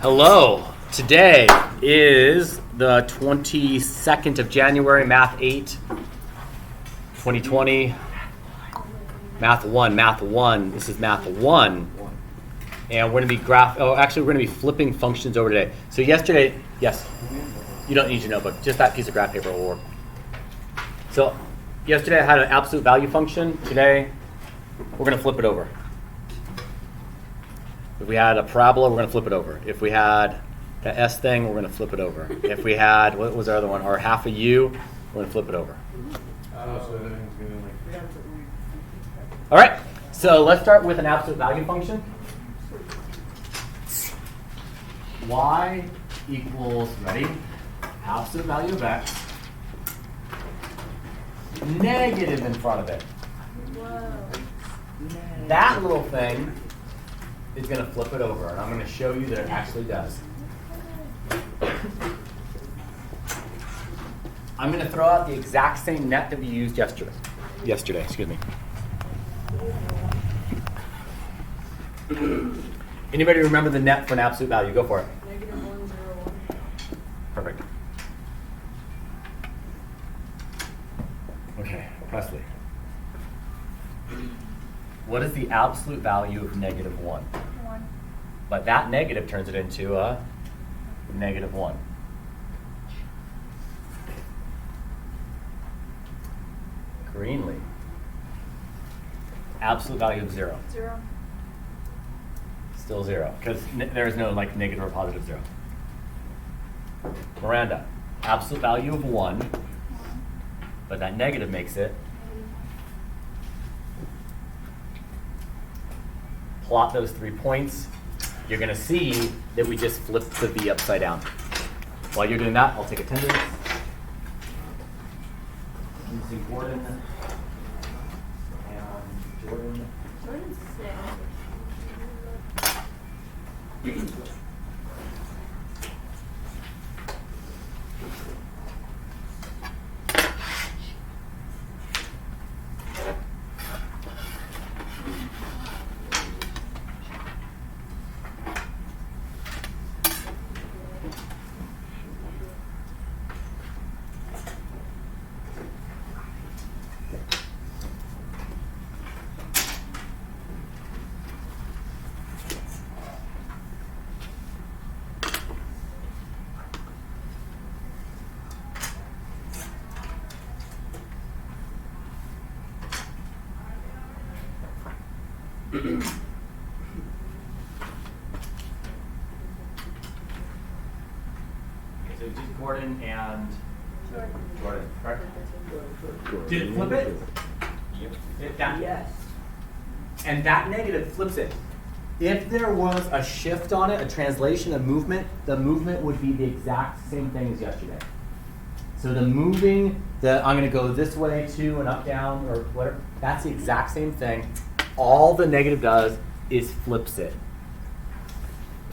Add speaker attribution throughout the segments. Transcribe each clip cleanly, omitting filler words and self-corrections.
Speaker 1: Hello. Today is the 22nd of January, Math 8, 2020. Math 1. This is Math 1. And we're going to be we're going to be flipping functions over today. So yesterday, yes, you don't need your notebook. Just that piece of graph paper will work. So yesterday I had an absolute value function. Today we're going to flip it over. If we had a parabola, we're going to flip it over. If we had the S thing, we're going to flip it over. If we had, what was our other one? Or half a U, we're going to flip it over. All right, so let's start with an absolute value function. Y equals, ready? Absolute value of X, negative in front of it.
Speaker 2: Whoa.
Speaker 1: That little thing is going to flip it over, and I'm going to show you that it actually does. I'm going to throw out the exact same net that we used yesterday. Excuse me. Anybody remember the net for an absolute value? Go for it.
Speaker 2: -101.
Speaker 1: Perfect. Okay, Presley. What is the absolute value of -1?
Speaker 2: 1.
Speaker 1: But that negative turns it into a -1. Greenlee. Absolute value of 0.
Speaker 2: 0.
Speaker 1: Still 0, because there is no negative or positive 0. Miranda. Absolute value of 1, but that negative makes it. Plot those 3 points. You're going to see that we just flipped the V upside down. While you're doing that, I'll take attendance. Using Gordon and Jordan.
Speaker 2: Jordan's sick.
Speaker 1: So just Gordon and Jordan, correct?
Speaker 3: Jordan.
Speaker 1: Did it flip it? Yep.
Speaker 3: Yes.
Speaker 1: And that negative flips it. If there was a shift on it, a translation, a movement, the movement would be the exact same thing as yesterday. So the moving, I'm going to go this way too and up, down, or whatever, that's the exact same thing. All the negative does is flips it.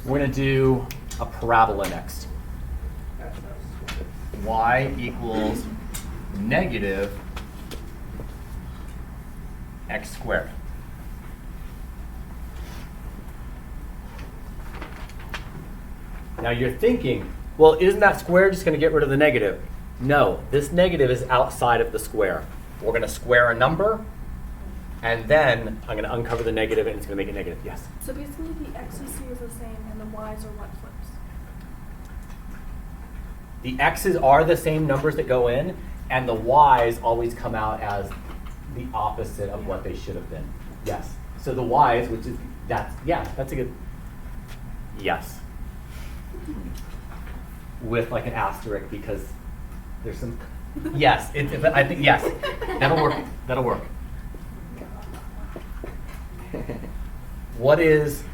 Speaker 1: We're going to do a parabola next. Y equals negative x squared. Now you're thinking, well, isn't that square just going to get rid of the negative? No, this negative is outside of the square. We're going to square a number, and then I'm going to uncover the negative, and it's going to make it negative. Yes?
Speaker 2: So basically the X you see is the same and the Y's are what flips.
Speaker 1: The x's are the same numbers that go in, and the y's always come out as the opposite of what they should have been. Yes. So the y's, which is, that's a good, yes. With like an asterisk because there's some, yes, I think, yes, that'll work. What is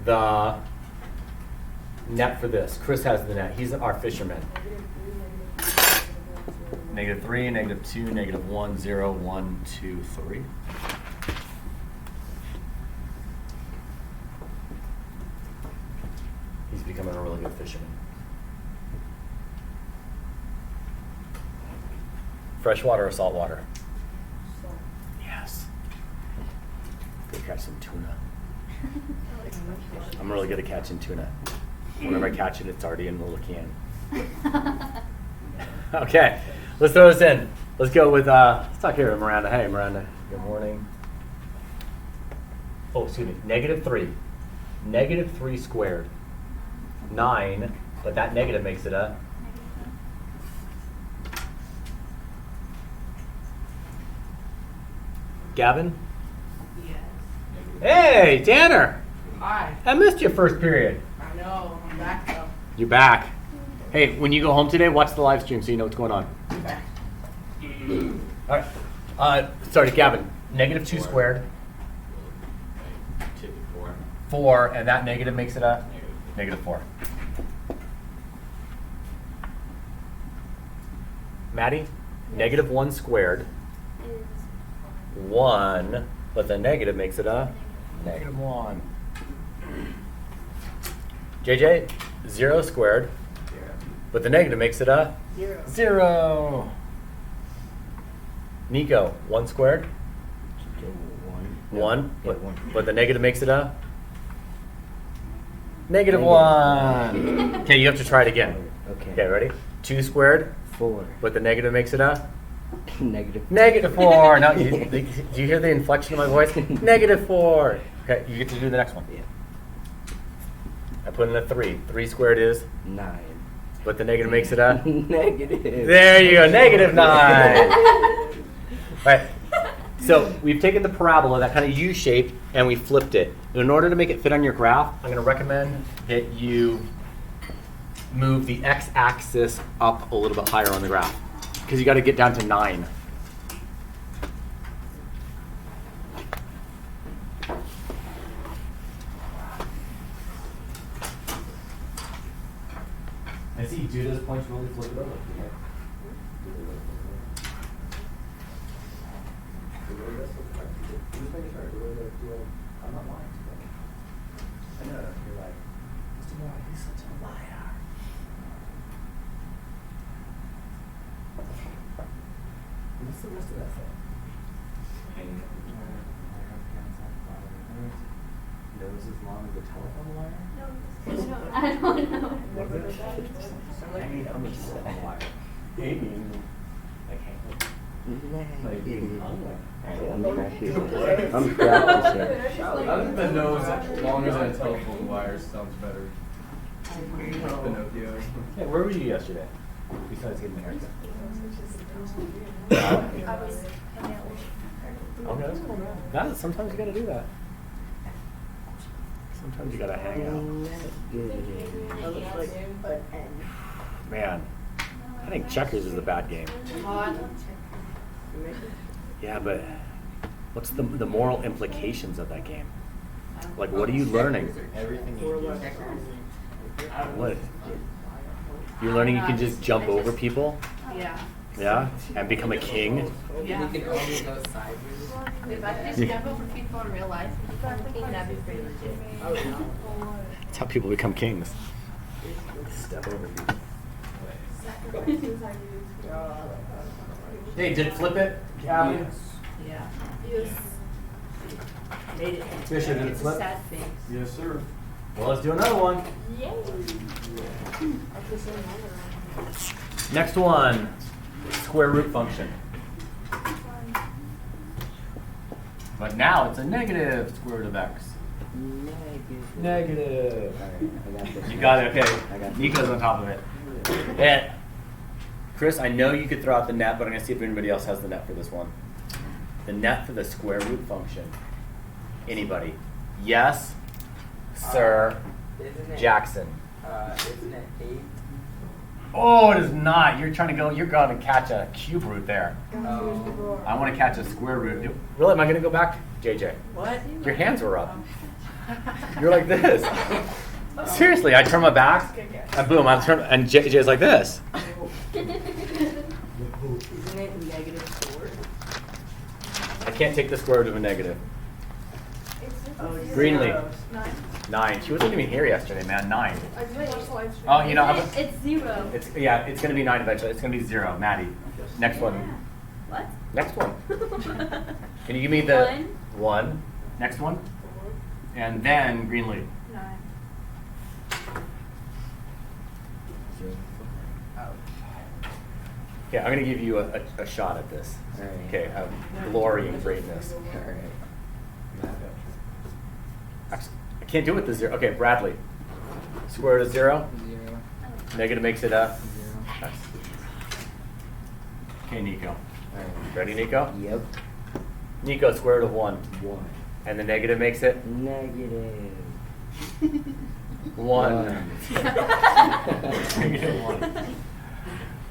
Speaker 1: the net for this? Chris has the net. He's our fisherman. -3, -2, -1, 0, 1, 2, 3. He's becoming a really good fisherman. Freshwater or saltwater?
Speaker 2: Salt.
Speaker 1: Yes. Go catch some tuna. I'm I'm really good at catching tuna. Whenever I catch it, it's already in a little can. Okay, let's throw this in. Let's go with, let's talk here with Miranda. Hey, Miranda, good morning. Oh, excuse me, -3. -3 squared. 9, but that negative makes it a? Gavin?
Speaker 3: Yes.
Speaker 1: Hey, Tanner!
Speaker 3: Hi.
Speaker 1: I missed your first period.
Speaker 3: I know. I'm back though.
Speaker 1: You're back. Hey, when you go home today, watch the live stream so you know what's going on.
Speaker 3: Okay.
Speaker 1: All right. Sorry, Gavin. -2 squared. 4, and that negative makes it a? -4. Maddie? -1 squared. 1, but the negative makes it a? -1. JJ? 0 squared. But the negative makes it a? 0. Nico? 1 squared. 1, but the negative makes it a? -1. Okay, you have to try it again. Okay, ready? 2 squared.
Speaker 4: 4.
Speaker 1: But the negative makes it a?
Speaker 4: Negative.
Speaker 1: -4. Now, do you hear the inflection of my voice? -4. Okay, you get to do the next one.
Speaker 4: Yeah.
Speaker 1: I put in a 3. 3 squared is?
Speaker 4: 9.
Speaker 1: But the negative makes it a?
Speaker 4: Negative.
Speaker 1: There you go, -9. Right. So we've taken the parabola, that kind of U-shaped, and we flipped it. In order to make it fit on your graph, I'm going to recommend that you move the x-axis up a little bit higher on the graph, because you got to get down to 9. I see you do those points really flip it over. I'm not lying to them. I know, you're like, Mr. Moore, he's such a liar. What's the rest of that thing? Nose as long as a telephone wire?
Speaker 2: I don't know.
Speaker 1: Hanging on the telephone wire. Hanging. Like hanging. Like being hung.
Speaker 4: I'm practicing.
Speaker 5: I think the nose longer than a telephone wire sounds better. Pinocchio.
Speaker 1: Hey, where were you yesterday? Besides getting the haircut.
Speaker 2: I was hanging out with her.
Speaker 1: Okay, that's cool, man. Yeah, sometimes you gotta do that. Sometimes you gotta hang out. Man, I think checkers is a bad game. Yeah, but what's the moral implications of that game? Like, what are you learning?
Speaker 5: Everything you do.
Speaker 1: What? You're learning you can just jump over people?
Speaker 3: Yeah.
Speaker 1: Yeah? And become a king?
Speaker 3: Yeah.
Speaker 5: You can only go sideways.
Speaker 3: If I could just jump over people in real life, that'd be pretty legit.
Speaker 5: Oh, yeah.
Speaker 1: That's how people become kings. Step over people. Hey, did it flip it, Gavin?
Speaker 3: Yeah.
Speaker 2: Yes.
Speaker 3: Made it.
Speaker 1: Fisher, did it
Speaker 3: It's a
Speaker 1: flip?
Speaker 3: sad face.
Speaker 5: Yes, sir.
Speaker 1: Well, let's do another one.
Speaker 2: Yay.
Speaker 1: Next one, square root function. But now it's a negative square root of x. Negative.
Speaker 4: I got this.
Speaker 1: You got it,
Speaker 4: I
Speaker 1: okay.
Speaker 4: got
Speaker 1: Nico's on top of it. And Chris, I know you could throw out the net, but I'm gonna see if anybody else has the net for this one. The net for the square root function. Anybody? Yes, sir.
Speaker 6: Isn't it,
Speaker 1: Jackson.
Speaker 6: isn't it 8?
Speaker 1: Oh, it is not. You're trying to go. You're going to catch a cube root there.
Speaker 6: Oh.
Speaker 1: I want to catch a square root. Really? Am I going to go back, JJ?
Speaker 3: What?
Speaker 1: Your hands were up. You're like this. Seriously, I turn my back, and boom, I turn, and JJ's like this.
Speaker 3: Isn't it -4?
Speaker 1: I can't take the square root of a negative. Greenlee. 9. She wasn't even here yesterday, man. 9.
Speaker 2: I did watch the live stream.
Speaker 1: Oh, you know,
Speaker 2: It's 0.
Speaker 1: it's yeah, it's gonna be 9 eventually. It's gonna be 0. Maddie. Next one.
Speaker 2: What?
Speaker 1: Next one. Can you give me the
Speaker 2: 1.
Speaker 1: 1? Next one. And then Greenlee.
Speaker 2: 9.
Speaker 1: Okay, I'm gonna give you a shot at this.
Speaker 4: All right.
Speaker 1: Okay, glory and greatness.
Speaker 4: All right.
Speaker 1: Actually, I can't do it with the 0. Okay, Bradley. Square root of 0.
Speaker 4: 0.
Speaker 1: Negative makes it a.
Speaker 4: 0.
Speaker 1: Nice. Okay, Nico.
Speaker 4: All right.
Speaker 1: Ready, Nico?
Speaker 4: Yep.
Speaker 1: Nico, square root of 1.
Speaker 4: 1.
Speaker 1: And the negative makes it
Speaker 4: Negative.
Speaker 1: 1. Negative 1.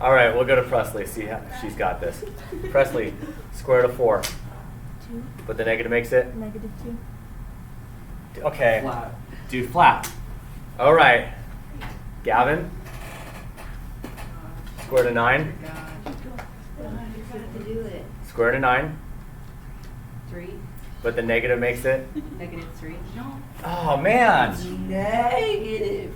Speaker 1: All right, we'll go to Presley. See how she's got this. Presley, square root of 4.
Speaker 2: 2.
Speaker 1: But the negative makes it?
Speaker 2: Negative 2.
Speaker 1: Okay.
Speaker 5: Flat.
Speaker 1: Dude, flat. All right. Gavin, square root of 9.
Speaker 3: To do it.
Speaker 1: Square root of 9.
Speaker 3: 3.
Speaker 1: But the negative makes it?
Speaker 3: Negative 3. No.
Speaker 1: Oh, man.
Speaker 3: Negative.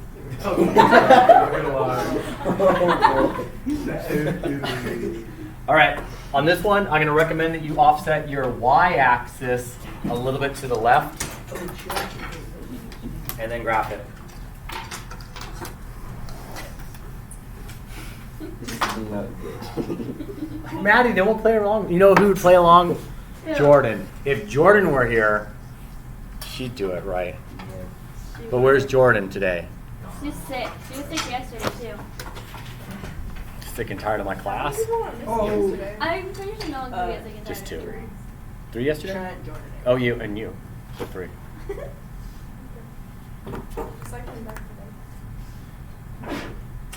Speaker 1: All right, on this one, I'm going to recommend that you offset your y-axis a little bit to the left, and then graph it. Maddie, they won't play along. You know who would play along?
Speaker 2: Yeah.
Speaker 1: Jordan. If Jordan were here, she'd do it right. But where's Jordan today?
Speaker 7: She was sick. She was sick yesterday too.
Speaker 1: Sick and tired of my class?
Speaker 7: I'm pretty sure no one could get sick and
Speaker 1: Just
Speaker 7: tired.
Speaker 1: 2. 3 yesterday?
Speaker 6: Trent, Jordan.
Speaker 1: Oh, you and you. So 3.
Speaker 2: Cycling back today.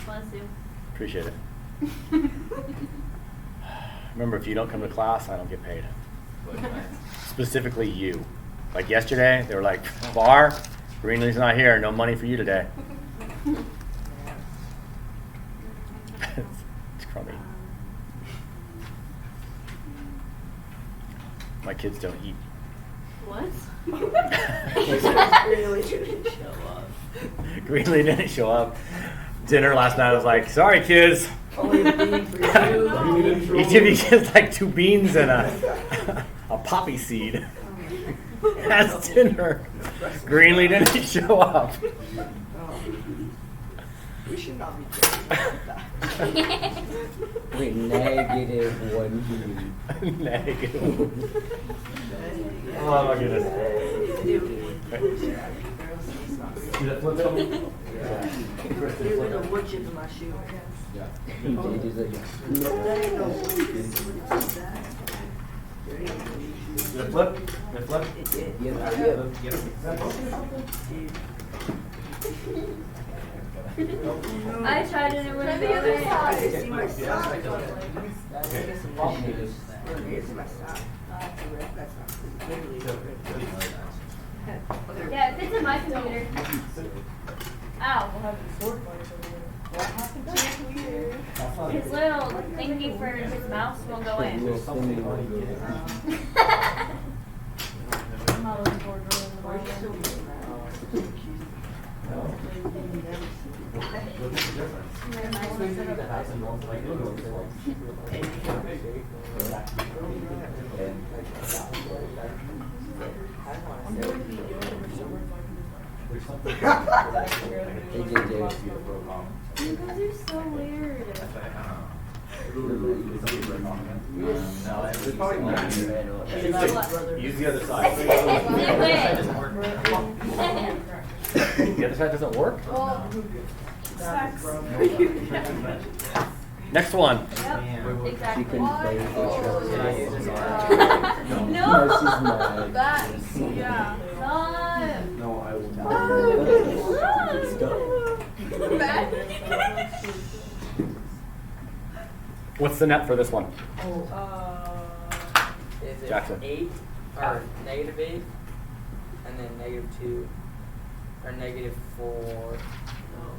Speaker 7: Bless you.
Speaker 1: Appreciate it. Remember, if you don't come to class, I don't get paid. Specifically you. Like yesterday, they were like, Barre, Greenlee's not here. No money for you today. It's crummy. My kids don't eat.
Speaker 7: What?
Speaker 1: Greenlee didn't show up. Dinner last night, I was like, sorry kids.
Speaker 6: Only a bean for you.
Speaker 1: Each of you gets like 2 beans and a poppy seed. That's dinner. Greenlee didn't show up.
Speaker 6: We should not be joking about that.
Speaker 4: Wait, negative 1 bean.
Speaker 1: Negative. Oh my goodness. See that flip for me?
Speaker 6: There's like a wood chip in my shoe.
Speaker 4: JJ's like,
Speaker 1: Did it flip? Did it flip?
Speaker 7: I tried and it wouldn't
Speaker 2: Try the
Speaker 7: go
Speaker 2: other
Speaker 7: in.
Speaker 2: side.
Speaker 6: See my sock.
Speaker 4: okay.
Speaker 6: Here's my sock. That's not literally.
Speaker 7: Yeah, it fits in my computer. Ow. His little thingy for his mouse won't go in.
Speaker 4: Hey, JJ.
Speaker 7: You guys are so weird.
Speaker 1: Use the other side. The other side doesn't work? Next one.
Speaker 7: Yep,
Speaker 4: She
Speaker 7: exactly.
Speaker 4: couldn't play with
Speaker 7: No.
Speaker 2: That, yeah.
Speaker 7: Stop.
Speaker 5: No, I will
Speaker 7: Stop.
Speaker 1: What's the net for this one?
Speaker 6: Is it
Speaker 1: Jackson.
Speaker 6: 8 or negative 8, and then negative 2, or negative 4,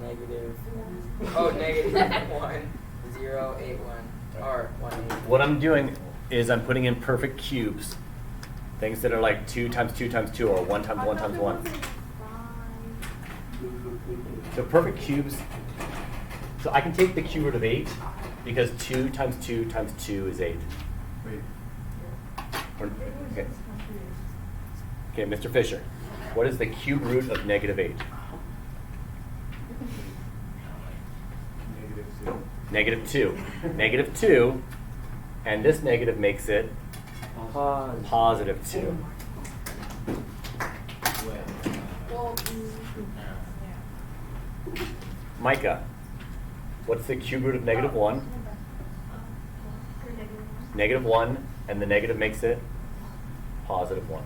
Speaker 6: negative, negative 1, 0, 8, 1, or 1, 8.
Speaker 1: What I'm doing is I'm putting in perfect cubes. Things that are like 2 times 2 times 2 or 1 times 1 times 1. So perfect cubes. So I can take the cube root of 8 because 2 times 2 times 2 is 8. Okay. Okay, Mr. Fisher. What is the cube root of negative 8? Negative 2. Negative 2, and this negative makes it positive 2.
Speaker 2: Well,
Speaker 1: Micah, what's the cube root of negative 1? Negative 1, and the negative makes it positive 1.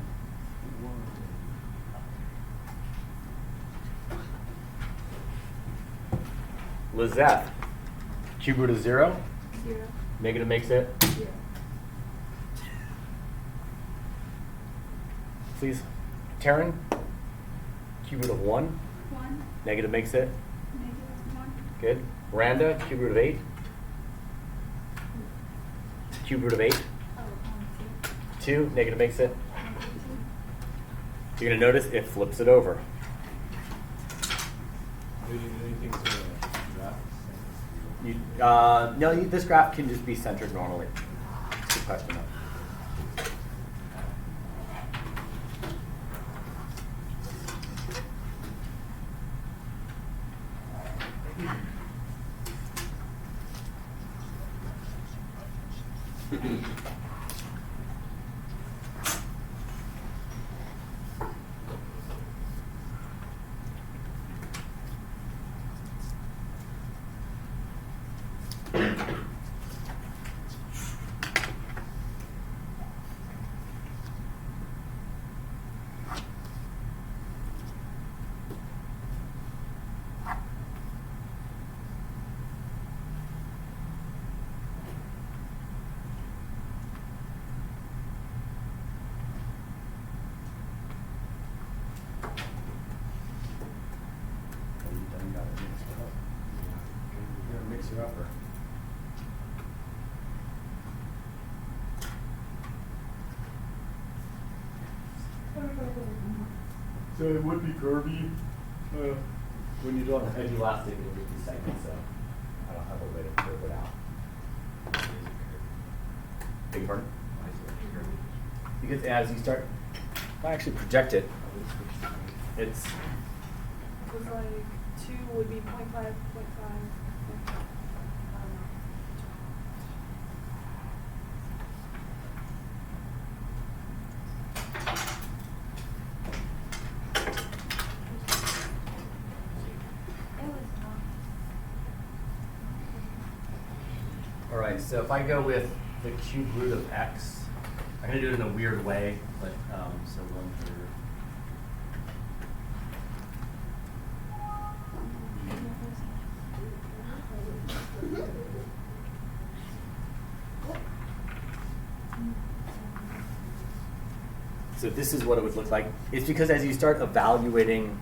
Speaker 1: Lizette, cube root of 0?
Speaker 2: 0.
Speaker 1: Negative makes it?
Speaker 2: 0.
Speaker 1: Please. Taryn, cube root of 1?
Speaker 2: 1.
Speaker 1: Negative makes it?
Speaker 2: Negative 1.
Speaker 1: Good. Randa, cube root of 8? Cube root of 8? 2, negative makes it? You're going to notice it flips it over.
Speaker 5: Do you do anything to the graph?
Speaker 1: No, this graph can just be centered normally. It's a good question though. Mixer upper. So it would be curvy. When you don't edge elastic, it would be segments, so I don't have a way to curve it out. Big pardon? Because as you start, if I actually project it, it's
Speaker 2: It was like 2 would be 0.5, 0.5.
Speaker 1: all right. So if I go with the cube root of x, I'm going to do it in a weird way, but so 1/3. So this is what it would look like. It's because as you start evaluating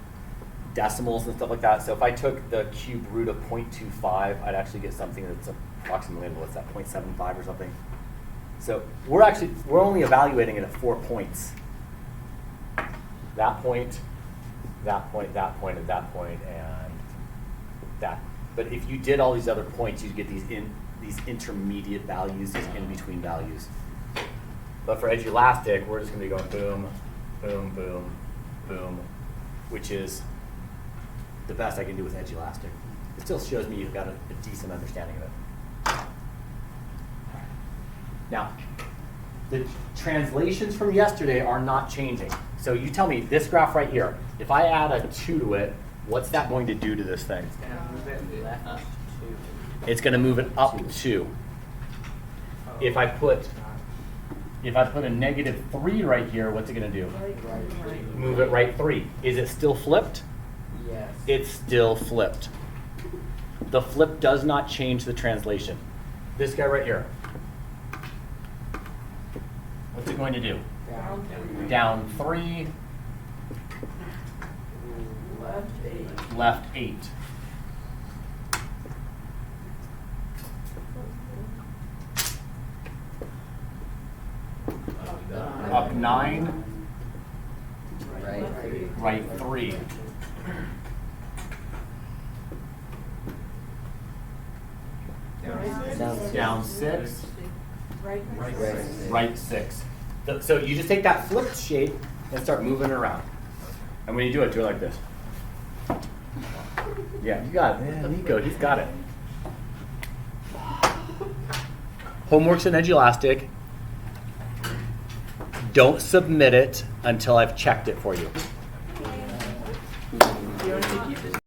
Speaker 1: decimals and stuff like that, so if I took the cube root of 0.25, I'd actually get something that's approximately, what's that, 0.75 or something. So we're only evaluating it at 4 points. That point, that point, that point, and that point, and that. But if you did all these other points, you'd get these intermediate values, these in-between values. But for edge elastic, we're just going to be going boom, boom, boom, boom, which is the best I can do with edge elastic. It still shows me you've got a decent understanding of it. Now, the translations from yesterday are not changing. So you tell me, this graph right here, if I add a 2 to it, what's that going to do to this thing? It's going to move it up 2. If I put a negative 3 right here, what's it going to do? Move it right 3. Is it still flipped?
Speaker 6: Yes.
Speaker 1: It's still flipped. The flip does not change the translation. This guy right here. What's it going to do? Down 3. Left 8. Up 9. Right 3. Down 6. Right 6. So you just take that flipped shape and start moving it around. And when you do it like this. Yeah, you got it. Yeah, Nico, he's got it. Homework's in Edulastic. Don't submit it until I've checked it for you.
Speaker 6: You don't need to keep this